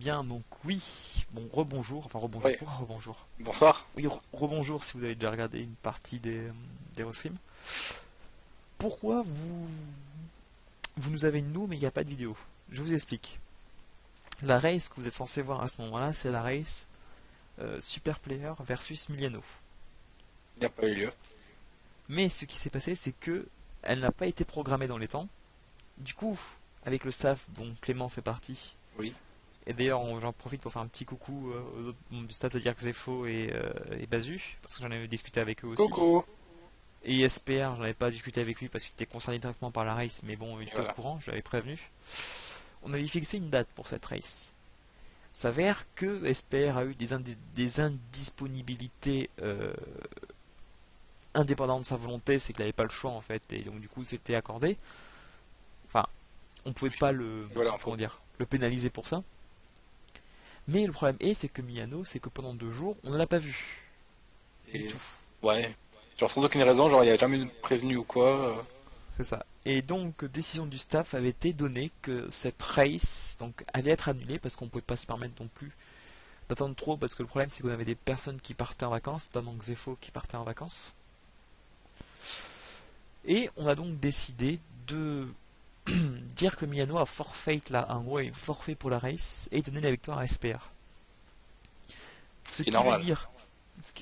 Bien, donc oui, bon, rebonjour, enfin rebonjour, Oui, pourquoi rebonjour? bonsoir. Oui, rebonjour si vous avez déjà regardé une partie des restreams. Pourquoi vous nous avez nous, mais il n'y a pas de vidéo? Je vous explique. La race que vous êtes censé voir à ce moment-là, c'est la race Super Player versus Miliano. Il n'y a pas eu lieu. Mais ce qui s'est passé, c'est que elle n'a pas été programmée dans les temps. Du coup, avec le staff dont Clément fait partie, Oui. et d'ailleurs, j'en profite pour faire un petit coucou aux autres membres du staff, c'est-à-dire Xefo et Bazu, parce que j'en avais discuté avec eux aussi. Coucou. Et SPR, j'en avais pas discuté avec lui parce qu'il était concerné directement par la race, mais bon, il Et était au voilà. courant, je l'avais prévenu. On avait fixé une date pour cette race. S'avère que SPR a eu des indisponibilités indépendantes de sa volonté, c'est qu'il n'avait pas le choix en fait, et donc du coup c'était accordé. Enfin, on pouvait pas le, Et voilà, comment dire, le pénaliser pour ça. Mais le problème est, c'est que Miyano, c'est que pendant 2 jours, on ne l'a pas vu du Et tout. ouais. Genre sans aucune raison, genre il n'y a jamais eu de prévenu ou quoi. C'est ça. Et donc, décision du staff avait été donnée que cette race donc, allait être annulée parce qu'on ne pouvait pas se permettre non plus d'attendre trop parce que le problème c'est qu'on avait des personnes qui partaient en vacances, notamment Xefo qui partait en vacances. Et on a donc décidé de dire que Miyano a forfait là, en gros, est forfait pour la race et donner la victoire à SPR. Ce Ce qui est qui veut normal. dire,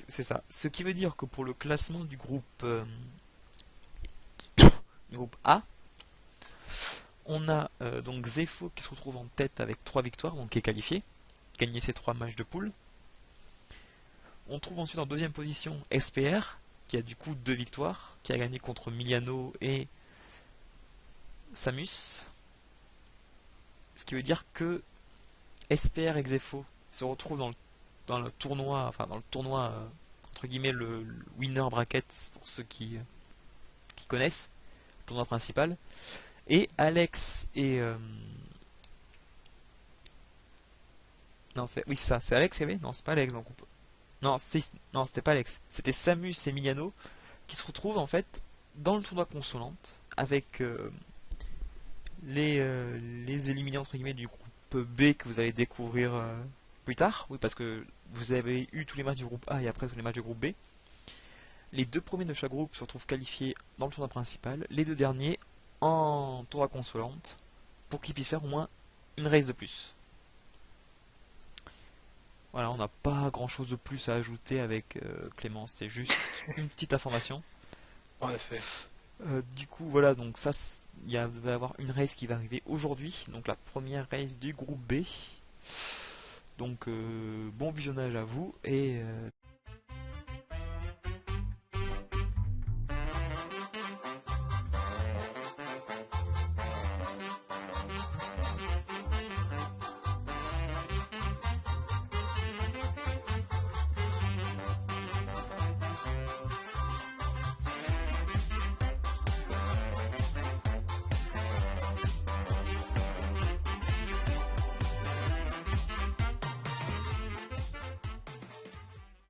c'est ça, ce qui veut dire que pour le classement du groupe A, on a donc Zefo qui se retrouve en tête avec 3 victoires, donc qui est qualifié, gagné ses 3 matchs de poule. On trouve ensuite en deuxième position SPR, qui a du coup 2 victoires, qui a gagné contre Miliano et Samus. Ce qui veut dire que SPR et Xefo se retrouvent dans le tournoi, enfin dans le tournoi, entre guillemets, le winner bracket, pour ceux qui connaissent, le tournoi principal. Et Alex et... non, oui, c'est ça, c'est Alex qui avait. Non, c'est pas Alex, donc on peut... Non, non, c'était pas Alex. C'était Samus et Miliano qui se retrouvent en fait dans le tournoi consolante avec les éliminés entre guillemets du groupe B que vous allez découvrir plus tard. Oui, parce que vous avez eu tous les matchs du groupe A et après tous les matchs du groupe B. Les 2 premiers de chaque groupe se retrouvent qualifiés dans le tournoi principal. Les 2 derniers en tournoi consolante pour qu'ils puissent faire au moins une race de plus. Voilà, on n'a pas grand chose de plus à ajouter avec Clément, c'est juste une petite information. En effet. Du coup, voilà, donc ça, va y avoir une race qui va arriver aujourd'hui, donc la première race du groupe B. Donc, bon visionnage à vous et